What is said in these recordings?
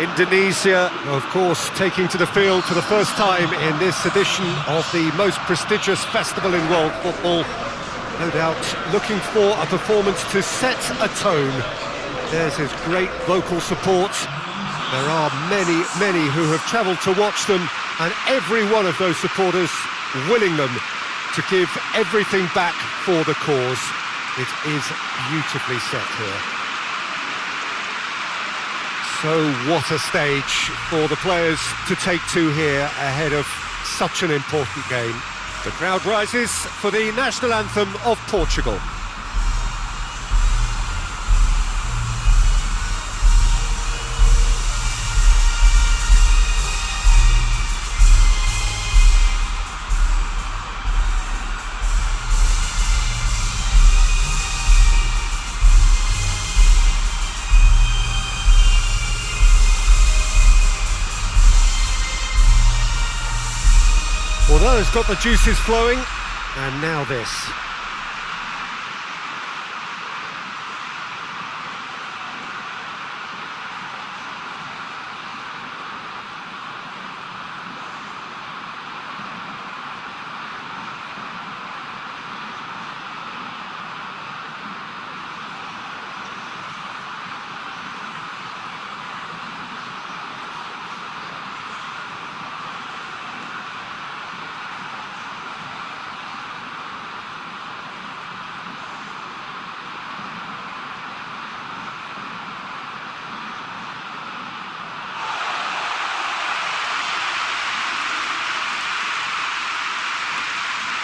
Indonesia, of course, taking to the field for the first time in this edition of the most prestigious festival in world football. No doubt looking for a performance to set a tone. There's his great vocal support. There are many who have travelled to watch them, and every one of those supporters willing them to give everything back for the cause. It is beautifully set here. So what a stage for the players to take to here ahead of such an important game. The crowd rises for the national anthem of Portugal. Well, it's got the juices flowing, and now this.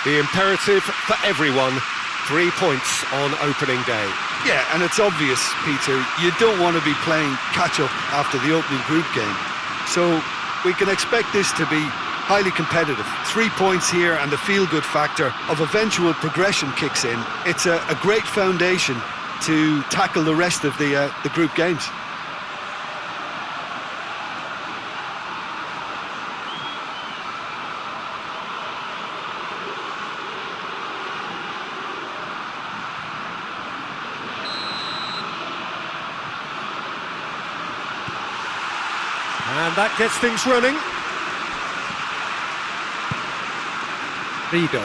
The imperative for everyone, 3 points on opening day. Yeah, and it's obvious, Peter, you don't want to be playing catch-up after the opening group game. So we can expect this to be highly competitive. 3 points here and the feel-good factor of eventual progression kicks in. It's a great foundation to tackle the rest of the group games. And that gets things running. Rigo.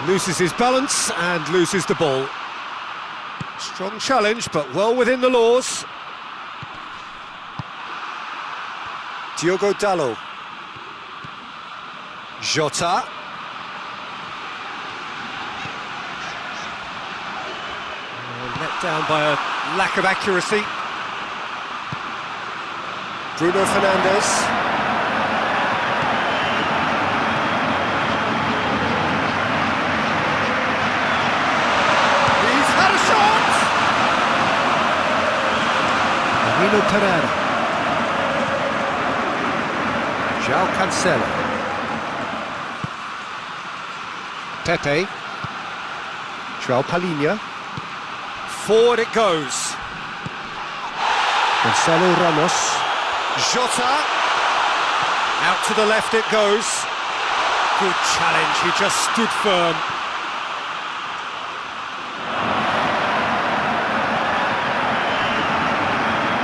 Loses his balance and loses the ball. Strong challenge, but well within the laws. Diogo Dalot. Jota. Let down by a lack of accuracy. Bruno Fernandes. He's had a shot! Marino Pereira. João Cancelo. Pepe. João Palhinha. Forward it goes. Gonzalo Ramos. Jota. Out to the left it goes. Good challenge, he just stood firm.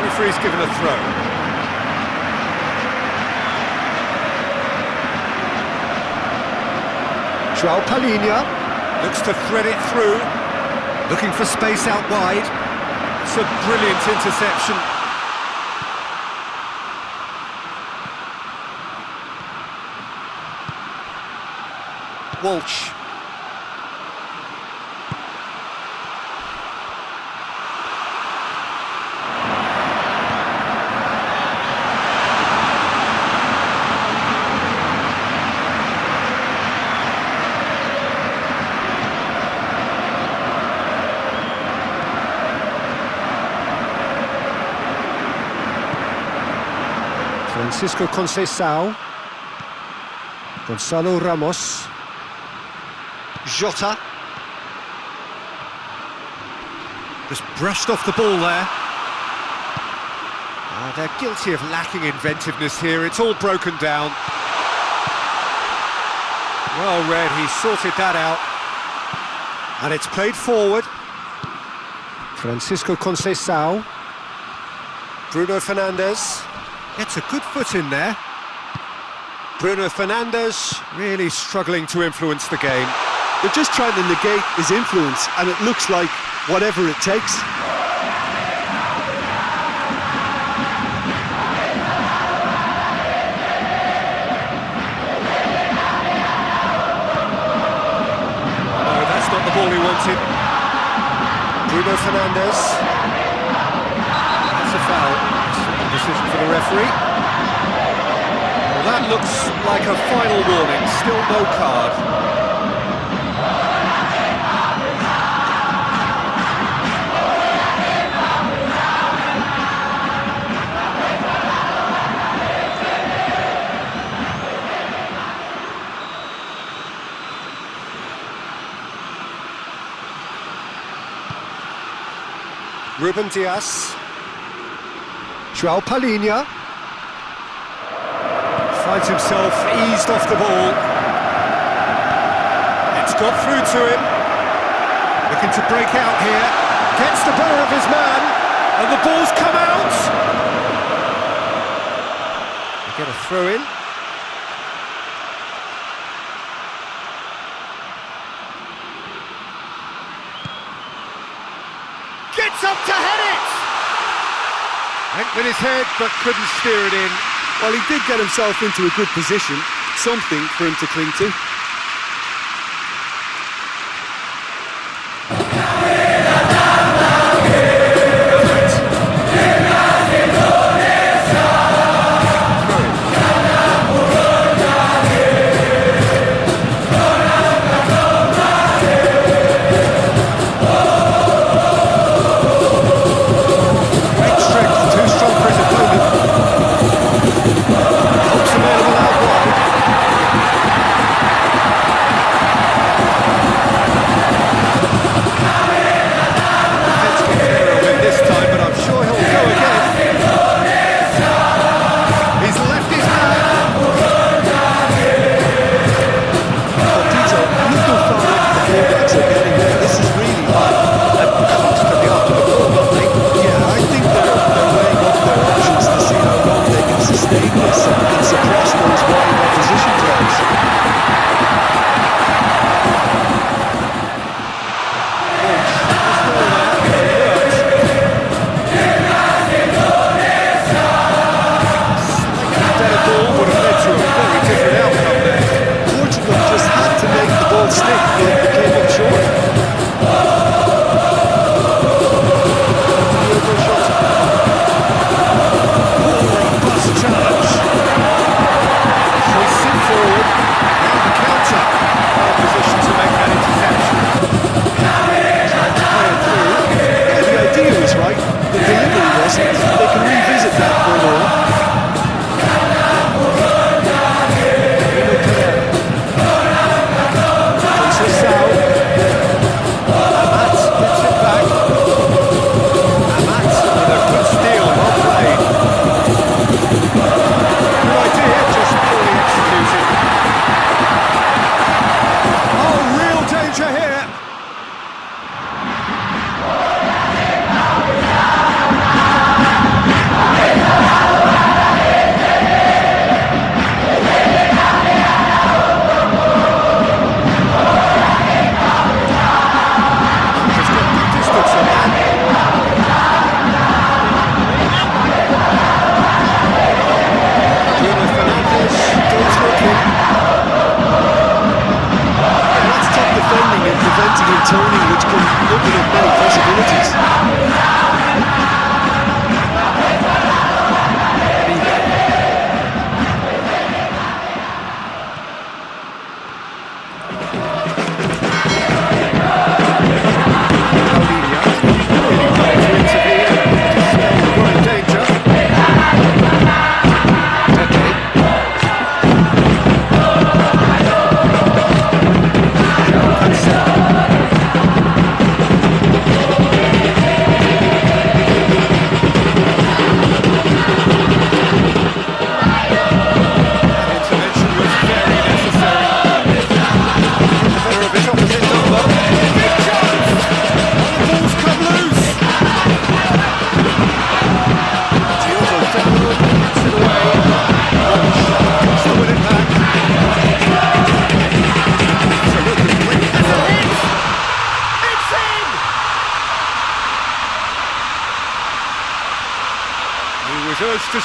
Referee's given a throw. João Palhinha looks to thread it through. Looking for space out wide. It's a brilliant interception. Walsh. Francisco Conceição. Gonzalo Ramos. Jota. Just brushed off the ball there. They're guilty of lacking inventiveness here. It's all broken down. Well read, he sorted that out. And it's played forward. Francisco Conceição. Bruno Fernandes. Gets a good foot in there. Bruno Fernandes really struggling to influence the game. They're just trying to negate his influence, and it looks like whatever it takes. No, that's not the ball he wanted. Bruno Fernandes. That's a foul. Decision for the referee. Well, that looks like a final warning. Still no card. Ruben Dias. João Palhinha. Finds himself eased off the ball. It's got through to him. Looking to break out here. Gets the ball of his man. And the ball's come out. They get a throw in. Gets up to head it! Went with his head, but couldn't steer it in. Well, he did get himself into a good position, something for him to cling to.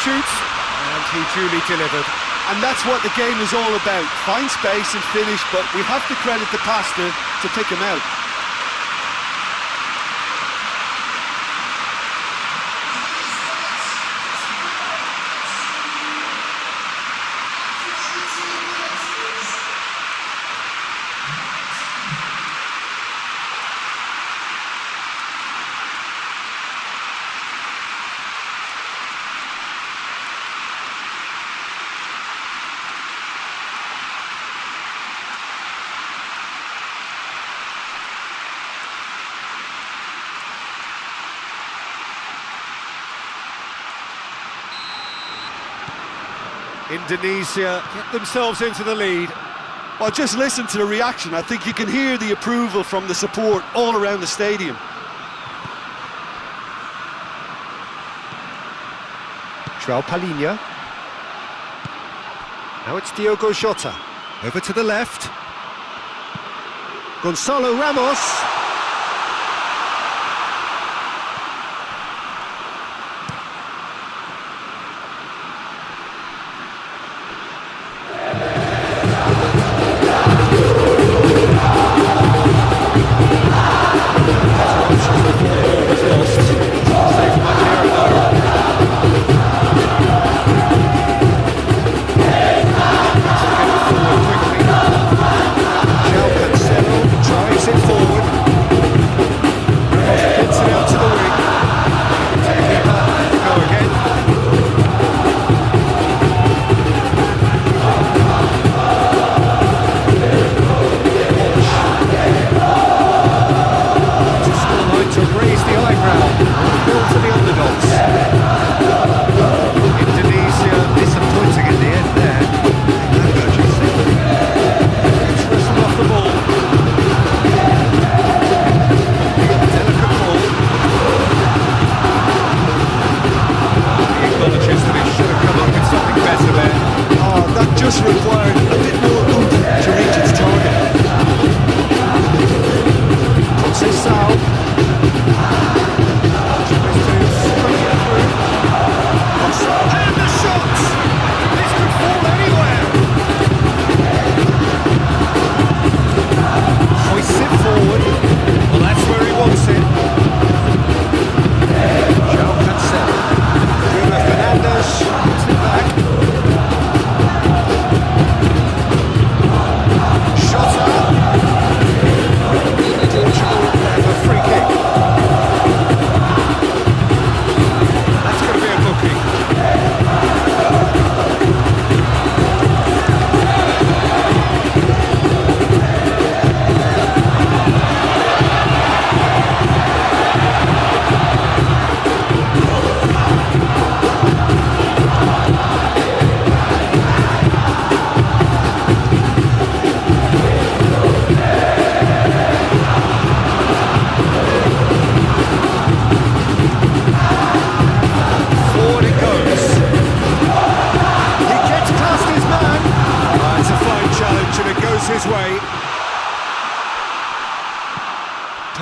shoots, and he duly delivered. And that's what the game is all about. Find space and finish, but we have to credit the passer to pick him out. Indonesia get themselves into the lead. Well, just listen to the reaction. I think you can hear the approval from the support all around the stadium. João Palhinha. Now it's Diogo Jota. Over to the left. Gonçalo Ramos.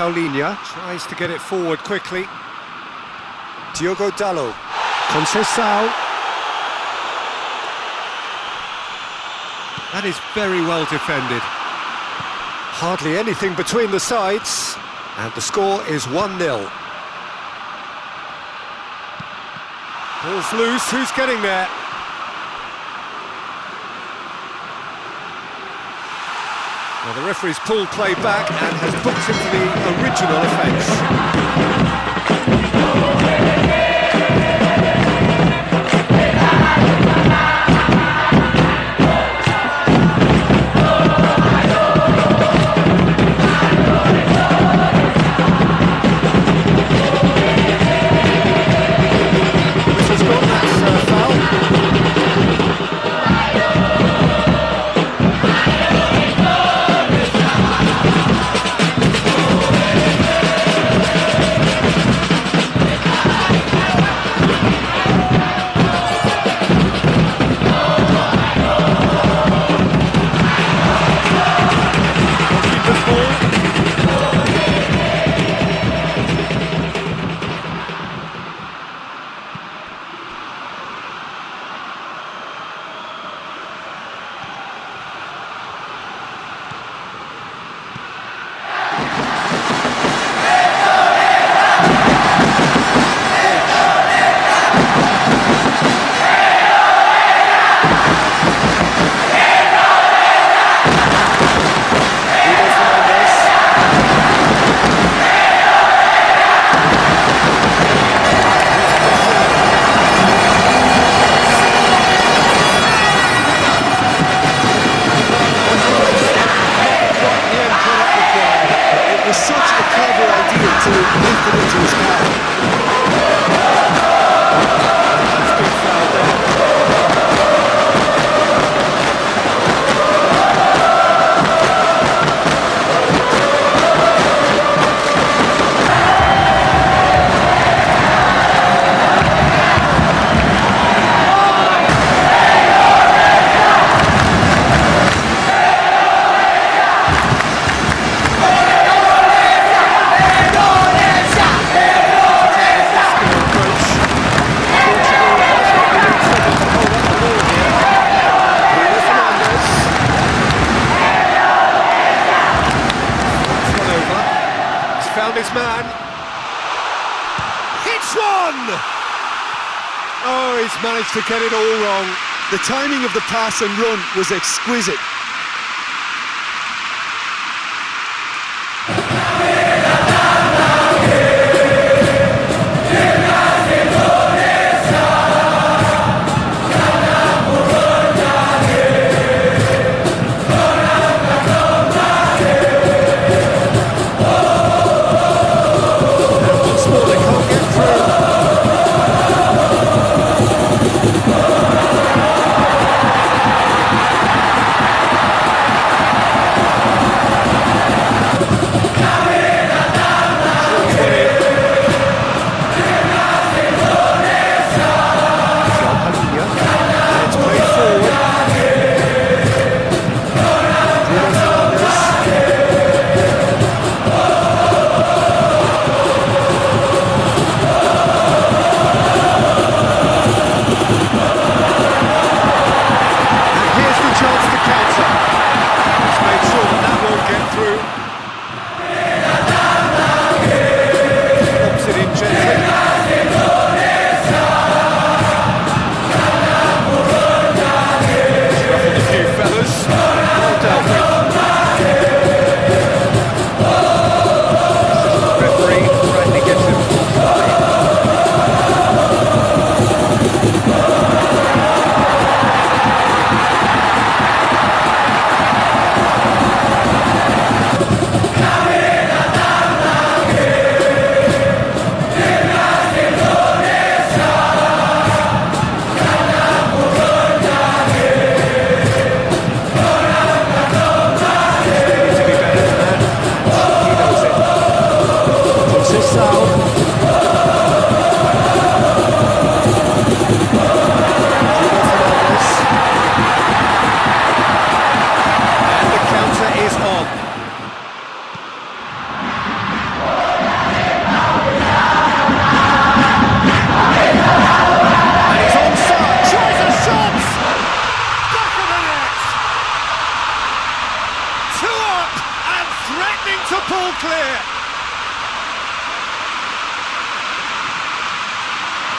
Paulinho tries to get it forward quickly. Diogo Dalot. Conceição. That is very well defended. Hardly anything between the sides, and the score is 1-0. Ball's loose, who's getting there? Well, the referee's pulled play back and has booked him for the original offence. to lift it into his path. That's been fouled there. Found his man. Hits one! Oh, he's managed to get it all wrong. The timing of the pass and run was exquisite.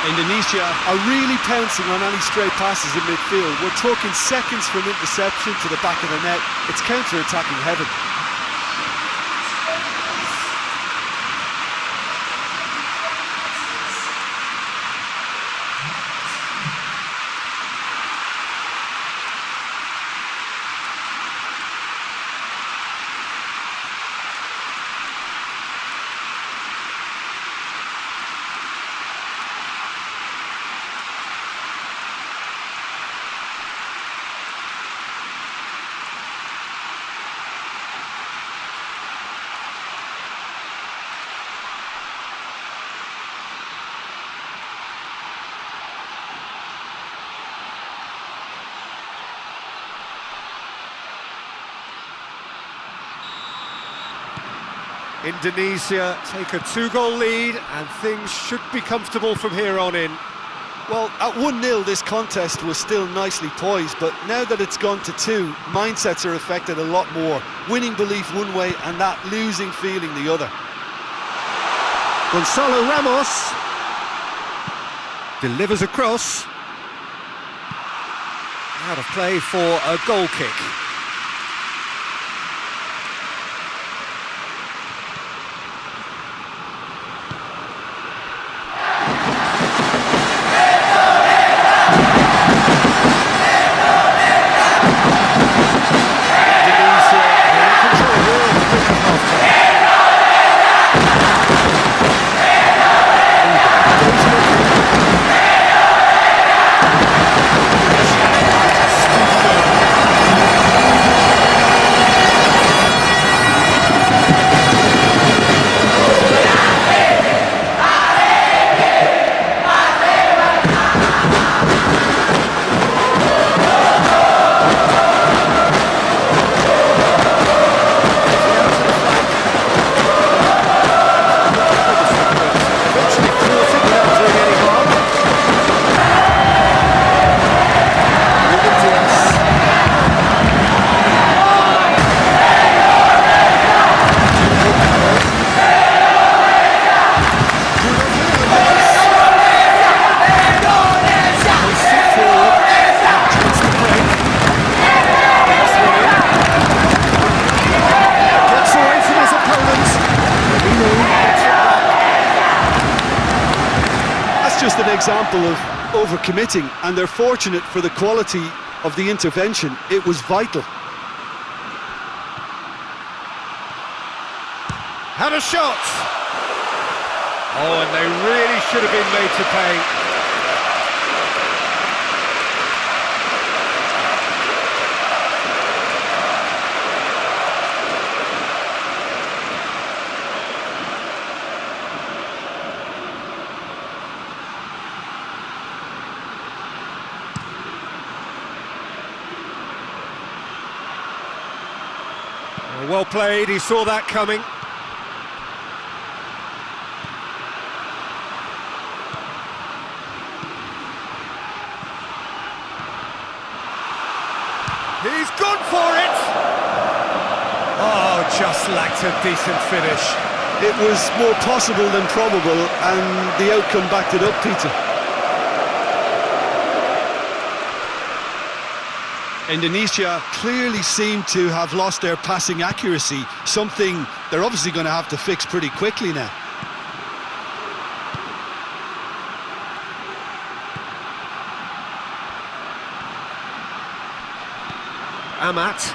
Indonesia are really pouncing on any stray passes in midfield. We're talking seconds from interception to the back of the net. It's counter-attacking heaven. Indonesia take a 2-goal lead and things should be comfortable from here on in. Well, at 1-0 this contest was still nicely poised, but now that it's gone to 2, mindsets are affected a lot more. Winning belief one way and that losing feeling the other. Gonzalo Ramos delivers across. Out of play for a goal kick. example of overcommitting, and they're fortunate for the quality of the intervention. It was vital. Had a shot! Oh, and they really should have been made to pay. Well played, he saw that coming. He's gone for it! Oh, just lacked a decent finish. It was more possible than probable, and the outcome backed it up, Peter. Indonesia clearly seem to have lost their passing accuracy, something they're obviously going to have to fix pretty quickly now. Amat.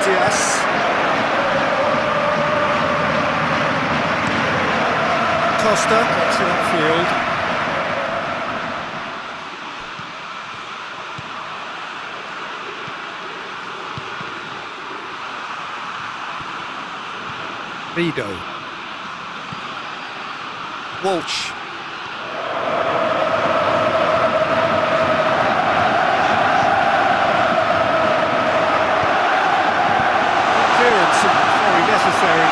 Yes. Costa gets it upfield. Vido. Walsh. Very necessary.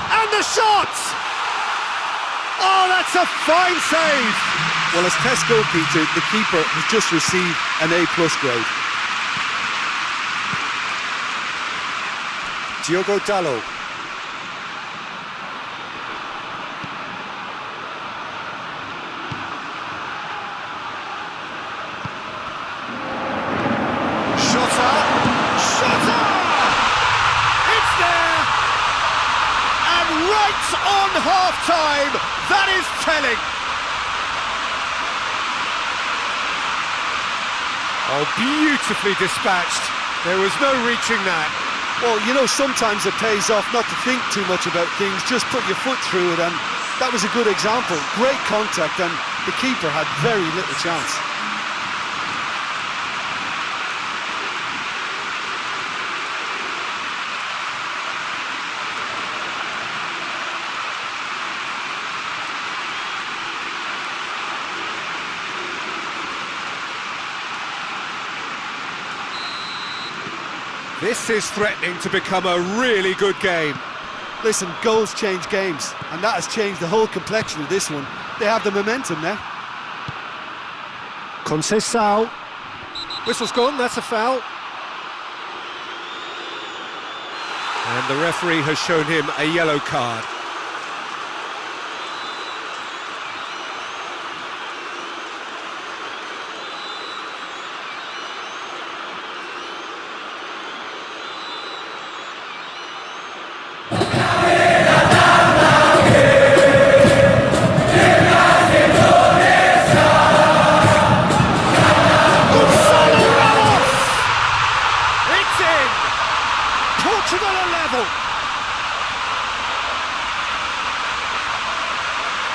And the shot! Oh, that's a fine save! Well, as test goalkeeper, the keeper has just received an A+ grade. Diogo Dalot. On half-time, that is telling. Oh, beautifully dispatched. There was no reaching that. Well, you know, sometimes it pays off not to think too much about things, just put your foot through it, and that was a good example. Great contact, and the keeper had very little chance. This is threatening to become a really good game. Listen, goals change games, and that has changed the whole complexion of this one. They have the momentum now. Conceição. Whistle's gone, that's a foul. And the referee has shown him a yellow card. Portugal are level.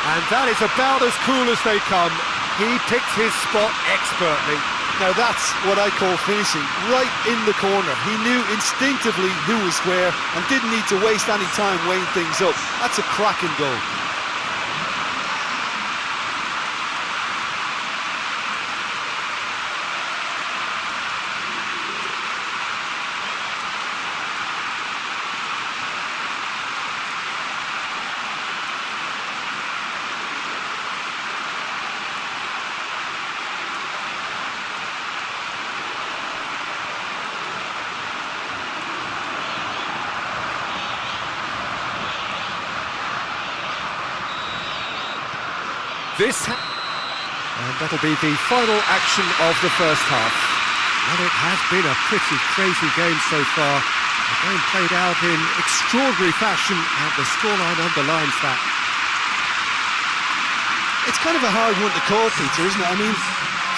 And that is about as cool as they come. He picked his spot expertly. Now that's what I call finishing, right in the corner. He knew instinctively who was where and didn't need to waste any time weighing things up. That's a cracking goal. And that'll be the final action of the first half. Well, it has been a pretty crazy game so far. The game played out in extraordinary fashion, and the scoreline underlines that. It's kind of a hard one to call, Peter, isn't it? I mean,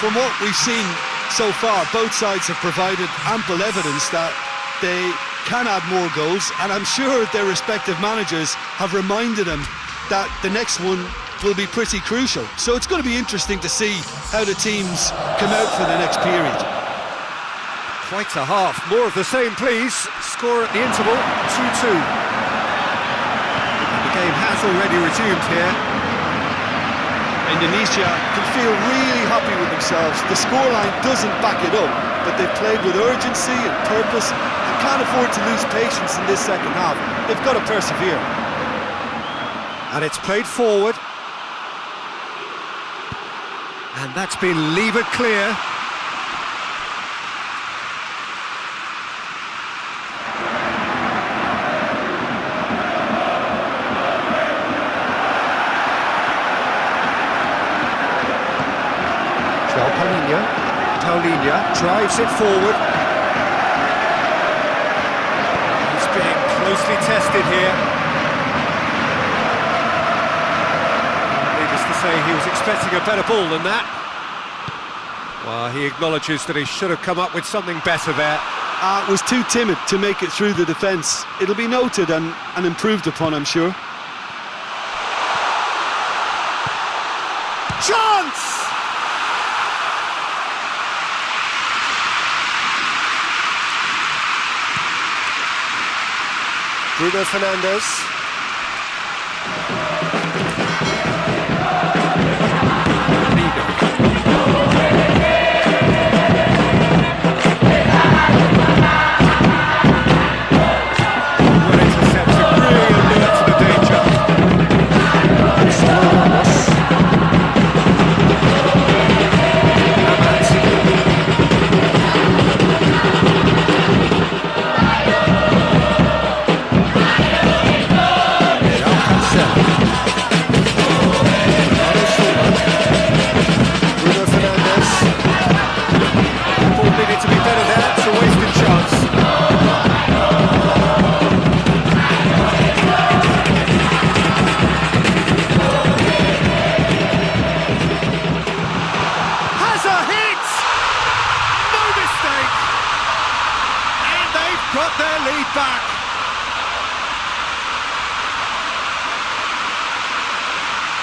from what we've seen so far, both sides have provided ample evidence that they can add more goals, and I'm sure their respective managers have reminded them that the next one will be pretty crucial. So it's going to be interesting to see how the teams come out for the next period. Quite a half. More of the same, please. Score at the interval, 2-2. And the game has already resumed here. Indonesia can feel really happy with themselves. The scoreline doesn't back it up, but they've played with urgency and purpose and can't afford to lose patience in this second half. They've got to persevere. And it's played forward. And that's been levered clear. Paulinho drives it forward. He's being closely tested here. Needless to say, he was expecting a better ball than that. Well, he acknowledges that he should have come up with something better there. Was too timid to make it through the defence. It'll be noted and improved upon, I'm sure. Chance! Bruno Fernandes. Got their lead back.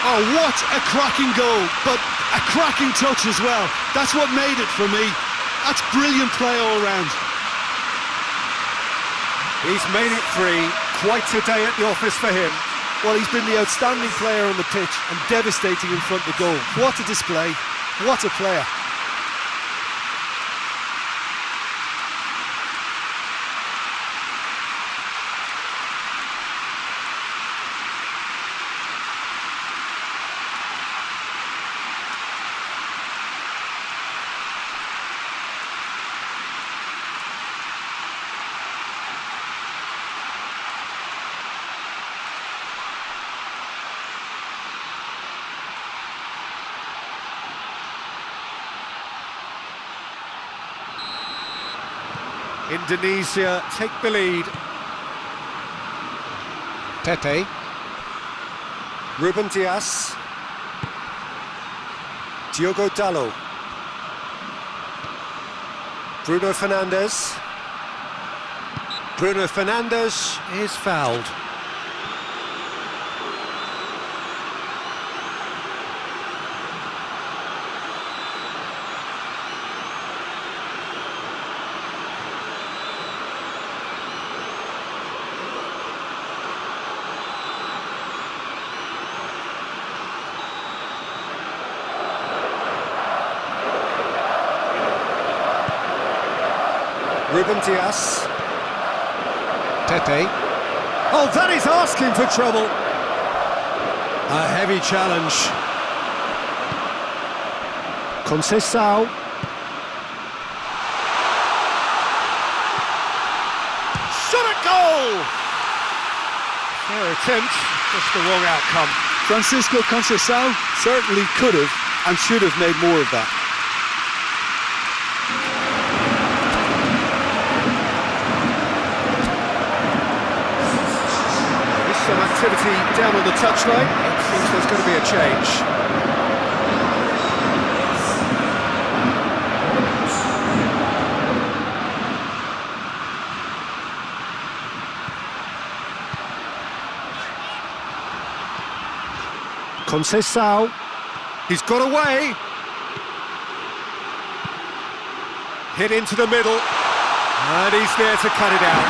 Oh, what a cracking goal, but a cracking touch as well. That's what made it for me. That's brilliant play all round. He's made it three. Quite a day at the office for him. Well, he's been the outstanding player on the pitch and devastating in front of the goal. What a display. What a player. Indonesia take the lead. Pepe. Ruben Dias. Diogo Dalot. Bruno Fernandes. Bruno Fernandes is fouled. Ruben Dias. Pepe. Oh, that is asking for trouble. A heavy challenge. Conceição. Shot at goal! Fair attempt, just the wrong outcome. Francisco Conceição certainly could have and should have made more of that. There's some activity down on the touchline. It seems there's going to be a change. Conceição, he's got away. Hit into the middle, and he's there to cut it out.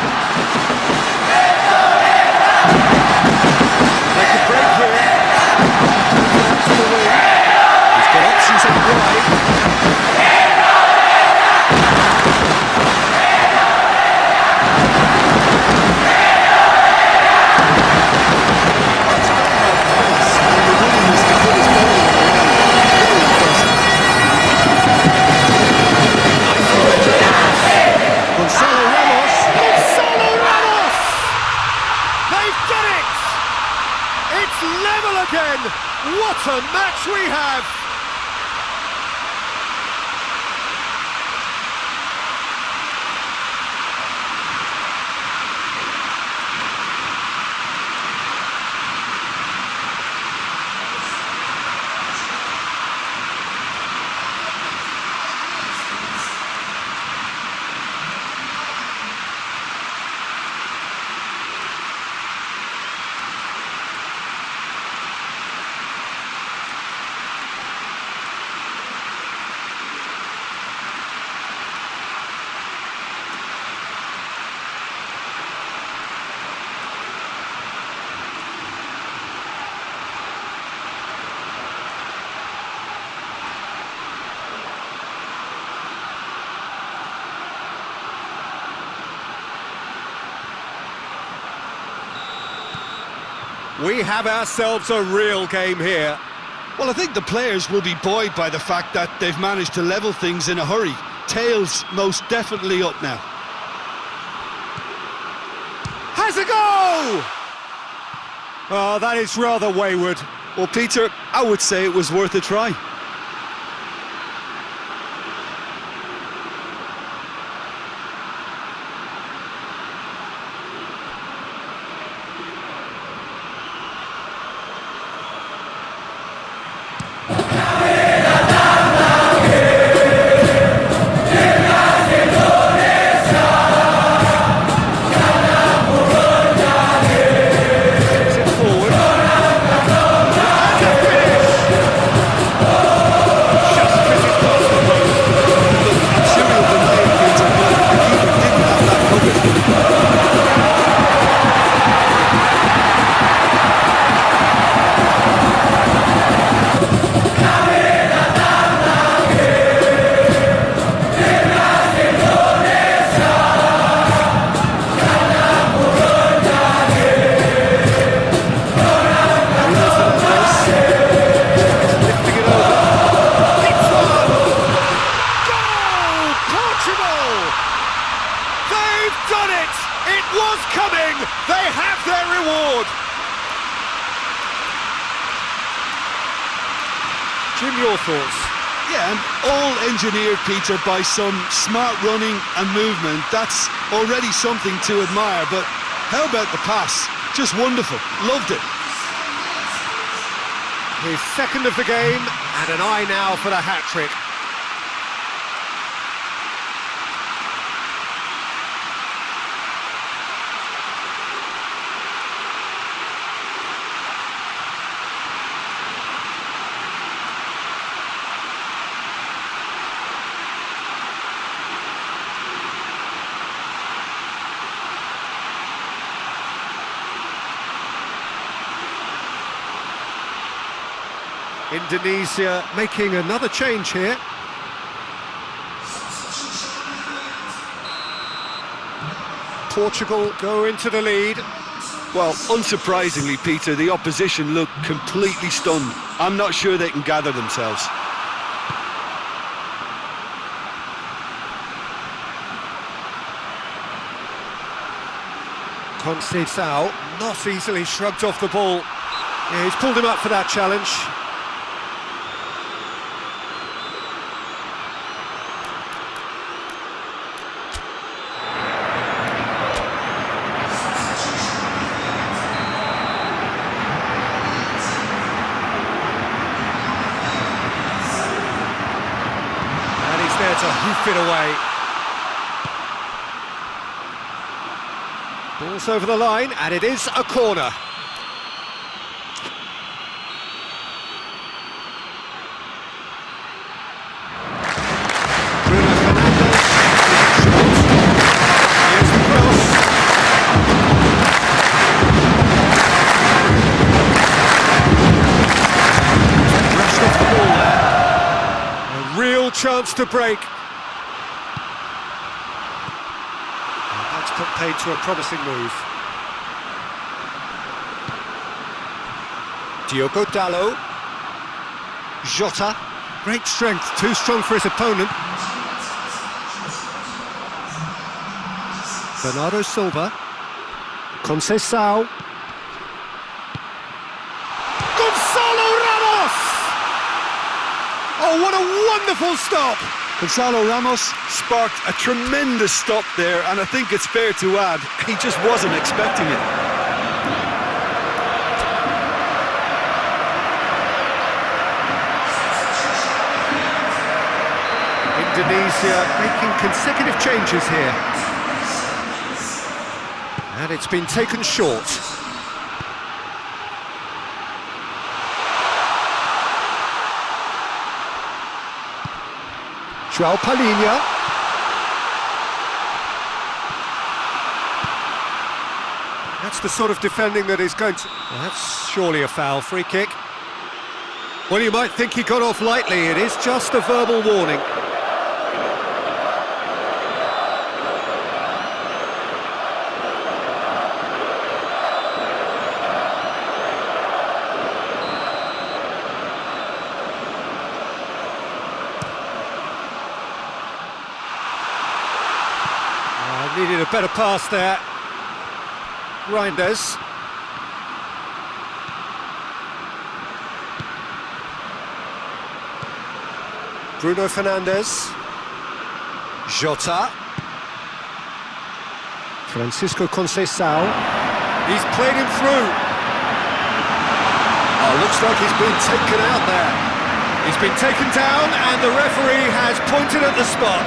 They could break here. Out to the wing. He's got options on the right. Again, what a match we have! We have ourselves a real game here. Well, I think the players will be buoyed by the fact that they've managed to level things in a hurry. Tails most definitely up now. Has a go! Oh, that is rather wayward. Well, Peter, I would say it was worth a try. Jim, your thoughts? Yeah, and all engineered, Peter, by some smart running and movement. That's already something to admire, but how about the pass? Just wonderful. Loved it. His second of the game, and an eye now for the hat-trick. Indonesia making another change here. Portugal go into the lead. Well, unsurprisingly, Peter, the opposition look completely stunned. I'm not sure they can gather themselves. Conceição not easily shrugged off the ball. Yeah, he's pulled him up for that challenge. And he's there to hoof it away. Ball's over the line, and it is a corner. Chance to break. And that's put paid to a promising move. Diogo Dalot. Jota. Great strength, too strong for his opponent. Bernardo Silva. Conceição. Gonzalo Ramos! Oh, what a wonderful stop! Gonzalo Ramos sparked a tremendous stop there, and I think it's fair to add, he just wasn't expecting it. Indonesia making consecutive changes here. And it's been taken short. João Palhinha. That's the sort of defending that is going to... Well, that's surely a foul. Free kick. Well, you might think he got off lightly. It is just a verbal warning. Needed a better pass there. Reinders. Bruno Fernandes. Jota. Francisco Conceição. He's played him through. Oh, looks like he's been taken out there. He's been taken down and the referee has pointed at the spot.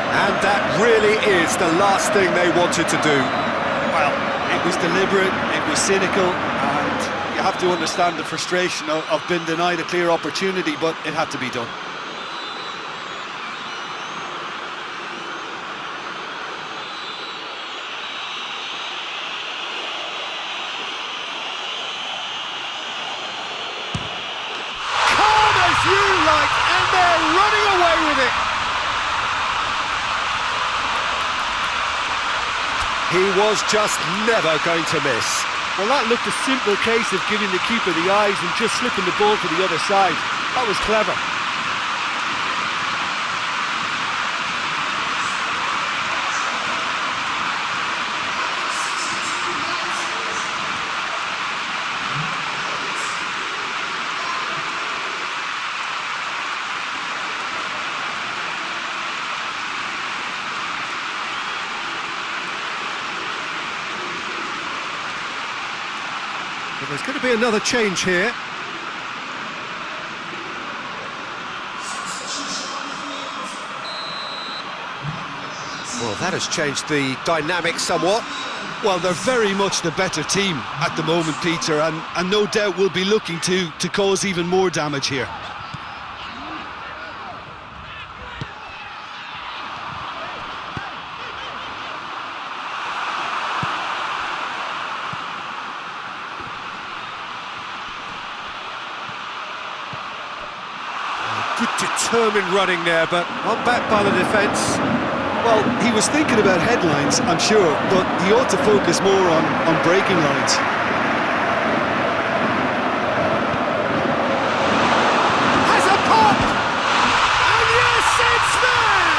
And that really is the last thing they wanted to do. Well, it was deliberate, it was cynical, and you have to understand the frustration of being denied a clear opportunity, but it had to be done. Calm as you like, and they're running away with it. He was just never going to miss. Well, that looked a simple case of giving the keeper the eyes and just slipping the ball to the other side. That was clever. But there's going to be another change here. Well, that has changed the dynamic somewhat. Well, they're very much the better team at the moment, Peter, and no doubt will be looking to cause even more damage here. Good determined running there, but not back by the defence. Well, he was thinking about headlines, I'm sure, but he ought to focus more on breaking lines. Has a pop! And yes, it's there!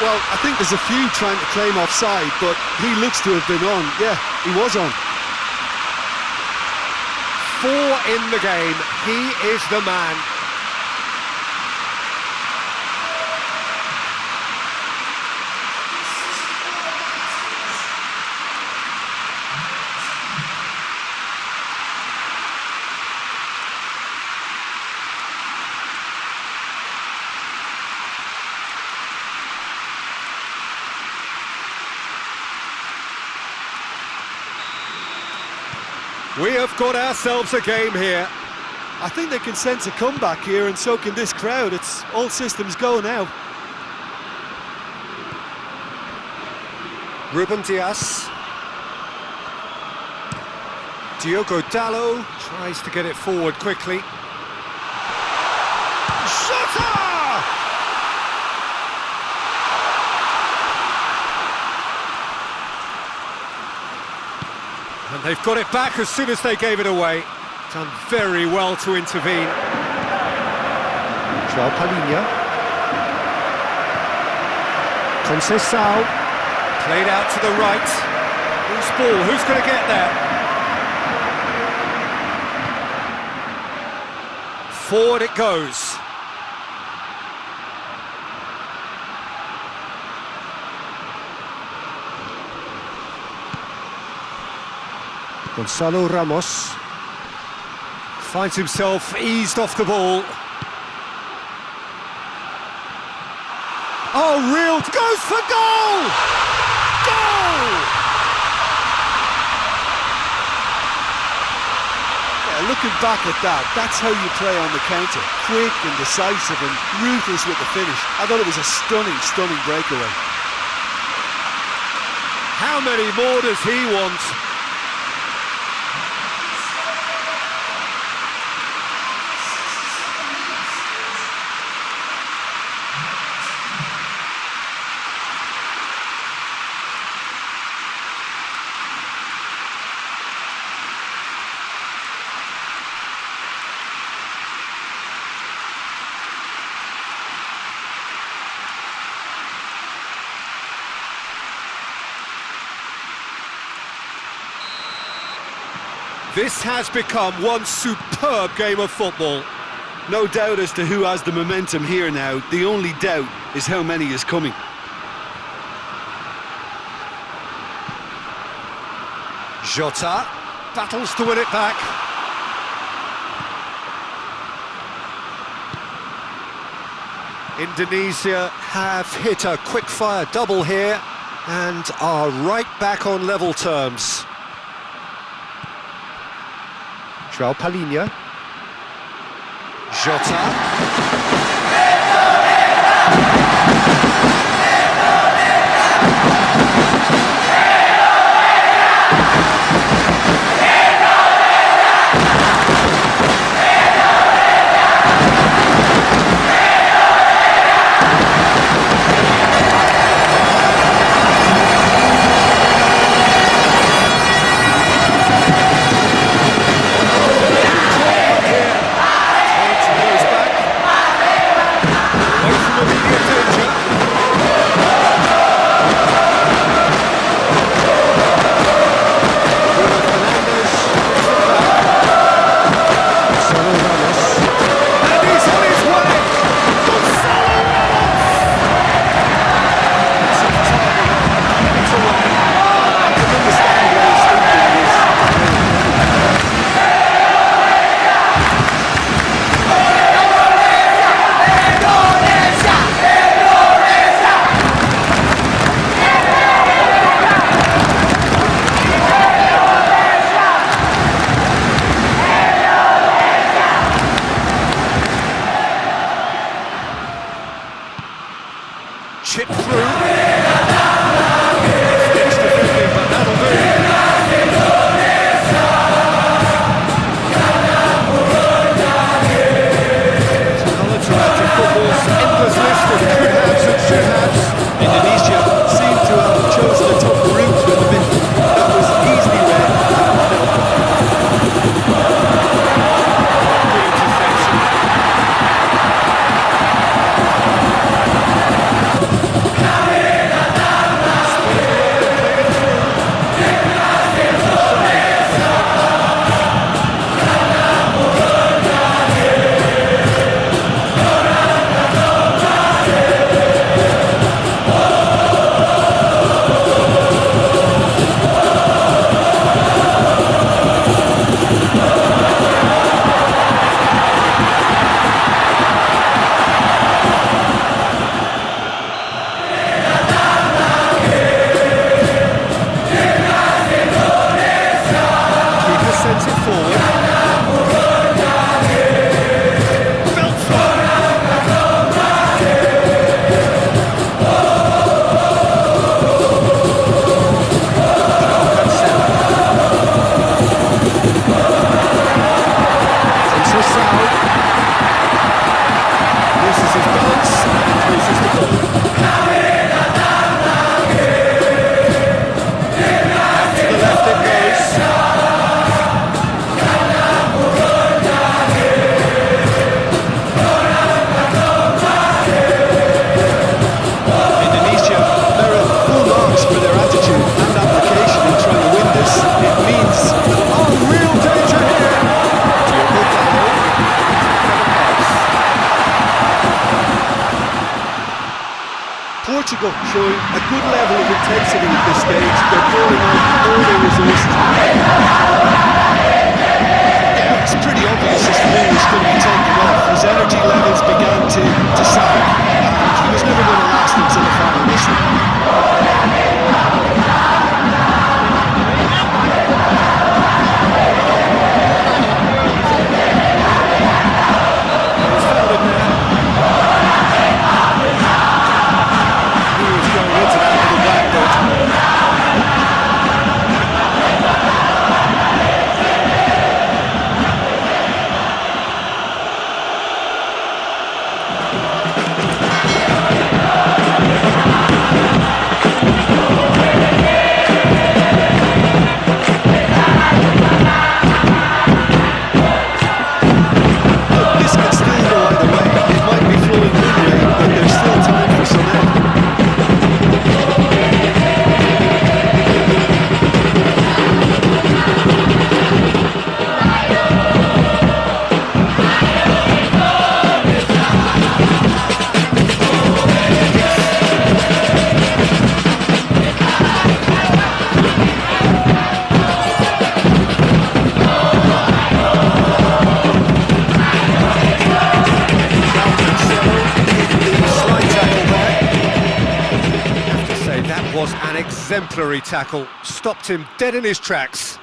Well, I think there's a few trying to claim offside, but he looks to have been on. Yeah, he was on. 4 in the game. He is the man. We have got ourselves a game here. I think they can sense a comeback here, and so can this crowd. It's all systems go now. Ruben Dias. Diogo Dalot tries to get it forward quickly. Shooter! And they've got it back as soon as they gave it away. Done very well to intervene. Piala. Conceição. Played out to the right. Who's ball? Who's going to get there? Forward it goes. Gonzalo Ramos finds himself eased off the ball. Oh, real goes for goal! Goal! Yeah, looking back at that, that's how you play on the counter. Quick and decisive and ruthless with the finish. I thought it was a stunning, stunning breakaway. How many more does he want? This has become one superb game of football. No doubt as to who has the momentum here now. The only doubt is how many is coming. Jota battles to win it back. Indonesia have hit a quick-fire double here and are right back on level terms. Piala. Jota. Chip through. Sticks defending, but that'll do. Knowledge around your football's endless list of could haves and should haves. Indonesia seemed to have chosen a tough route with the bit that was easily read. Good interception. Portugal showing a good level of intensity at this stage. They're pulling out all their resources. Yeah, it's pretty obvious this ball was going to be taken off. His energy levels began to sag, and he was never going to last until the final whistle. Was an exemplary tackle, stopped him dead in his tracks.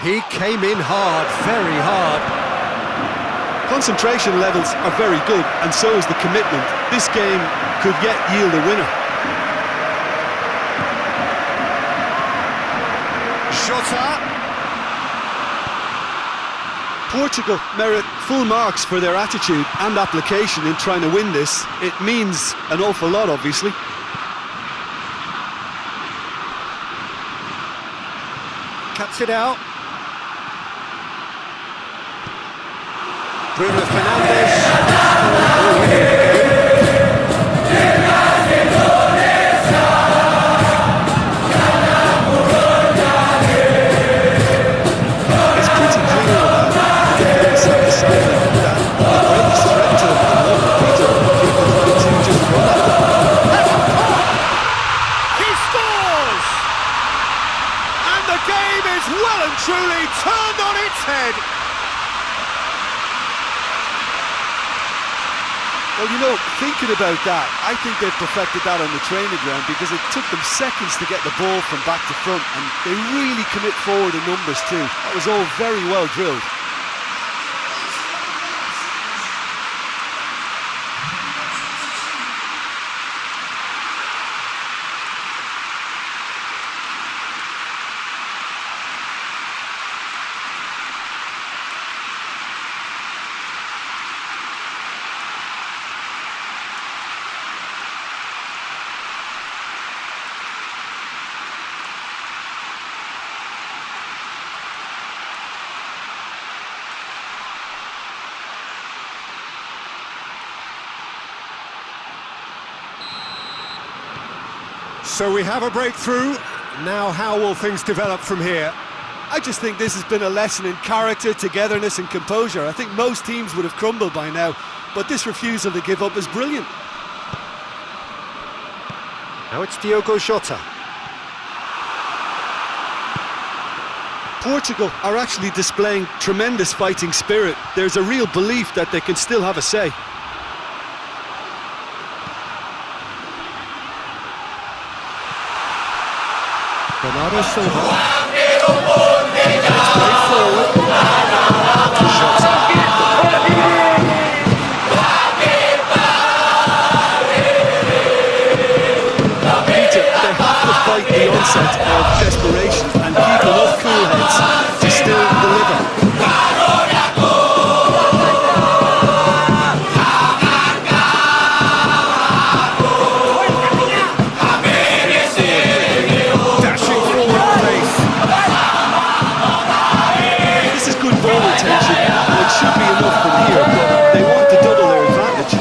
He came in hard, very hard. Concentration levels are very good, and so is the commitment. This game could yet yield a winner. Portugal merit full marks for their attitude and application in trying to win this. It means an awful lot, obviously. Cuts it out. Bruno Fernandes. Truly turned on its head. Well, you know, thinking about that, I think they've perfected that on the training ground, because it took them seconds to get the ball from back to front, and they really commit forward in numbers too. That was all very well drilled. So we have a breakthrough. Now how will things develop from here? I just think this has been a lesson in character, togetherness and composure. I think most teams would have crumbled by now, but this refusal to give up is brilliant. Now it's Diogo Jota. Portugal are actually displaying tremendous fighting spirit. There's a real belief that they can still have a say. Bernardo Silva. It's played forward. Jota. Peter, they have to fight the onset of desperation and keep enough cool heads to still deliver. Should be enough from here, but they want to double their advantage.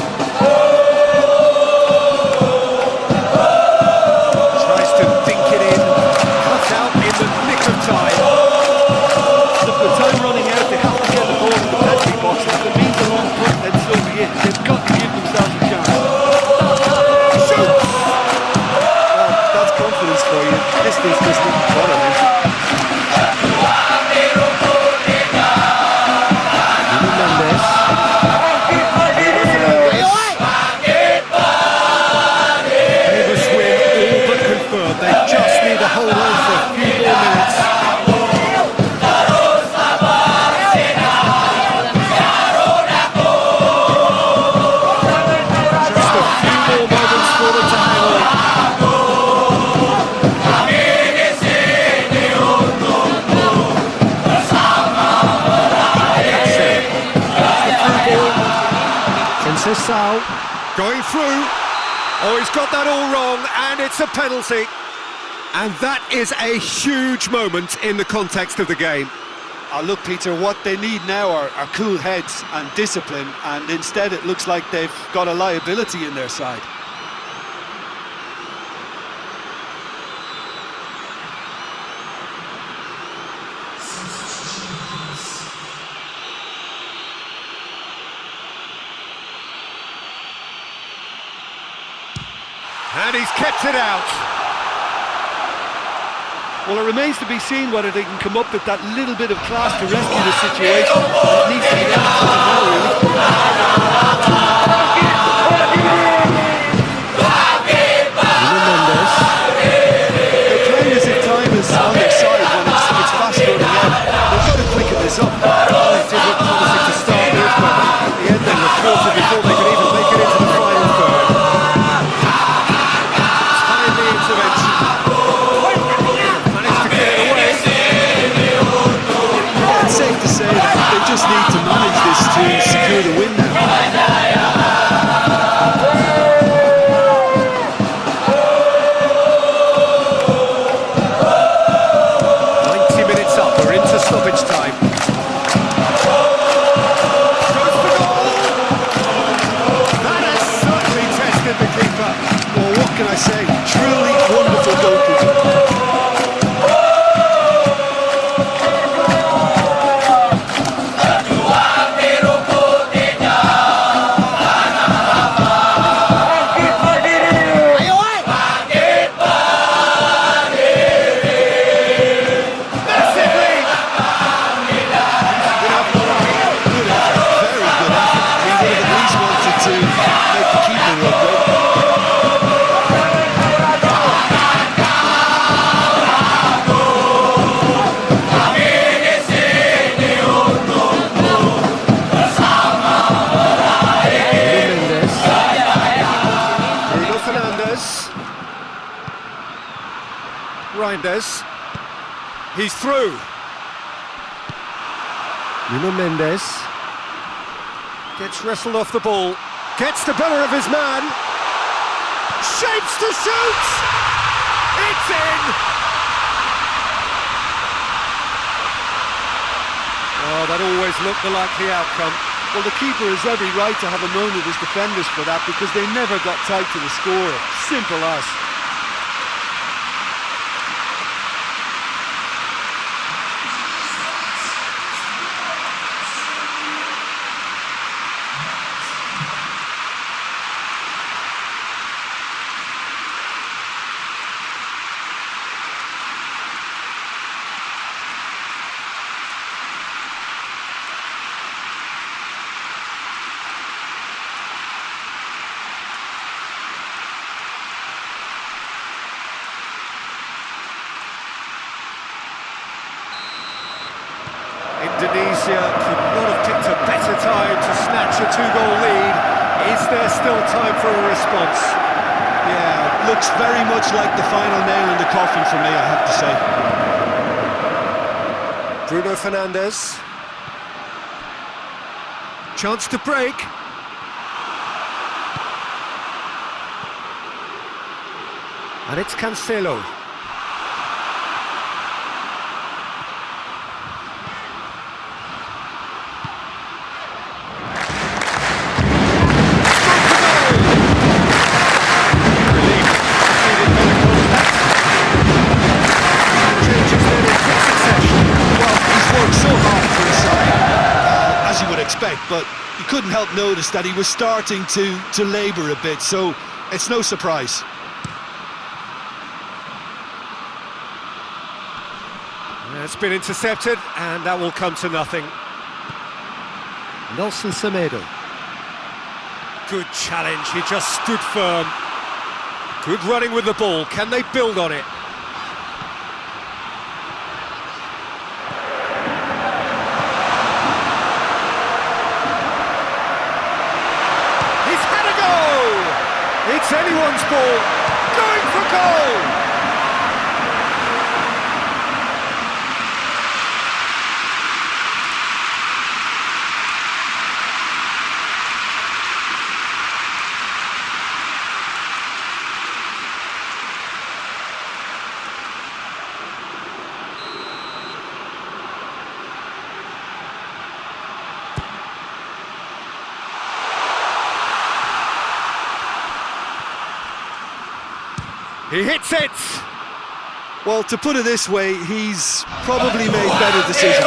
Sal going through. Oh, he's got that all wrong, and it's a penalty. And that is a huge moment in the context of the game. Look, Peter, what they need now are cool heads and discipline, and instead it looks like they've got a liability in their side. And he's kept it out. Well, it remains to be seen whether they can come up with that little bit of class to rescue the situation. It needs to be done now, really. They're playing as if time is on their side when it's fast running out. They've got to quicken this up. They did look promising to start with, but at the end they were quartered before they could even make it into the final third. Timely intervention. Managed to get it away. Yeah, it's safe to say that they just need to manage this to secure the win now. 90 minutes up, we're into stoppage time. Goes for goal! That has certainly tested the keeper. Well, what can I say? Truly wonderful goalkeeping. Reinders. He's through. Nuno Mendes gets wrestled off the ball, gets the better of his man, shapes to shoot! It's in! Oh, that always looked the likely outcome. Well, the keeper has every right to have a moan at his defenders for that because they never got tight to the scorer. Simple as. Indonesia could not have picked a better time to snatch a two-goal lead. Is there still time for a response? Yeah, looks very much like the final nail in the coffin for me, I have to say. Bruno Fernandes. Chance to break. And it's Cancelo. But you couldn't help notice that he was starting to labour a bit, so it's no surprise. It's been intercepted, and that will come to nothing. Nelson Semedo. Good challenge, he just stood firm. Good running with the ball, can they build on it? It's anyone's ball, going for goal! He hits it! Well, to put it this way, he's probably made better decisions.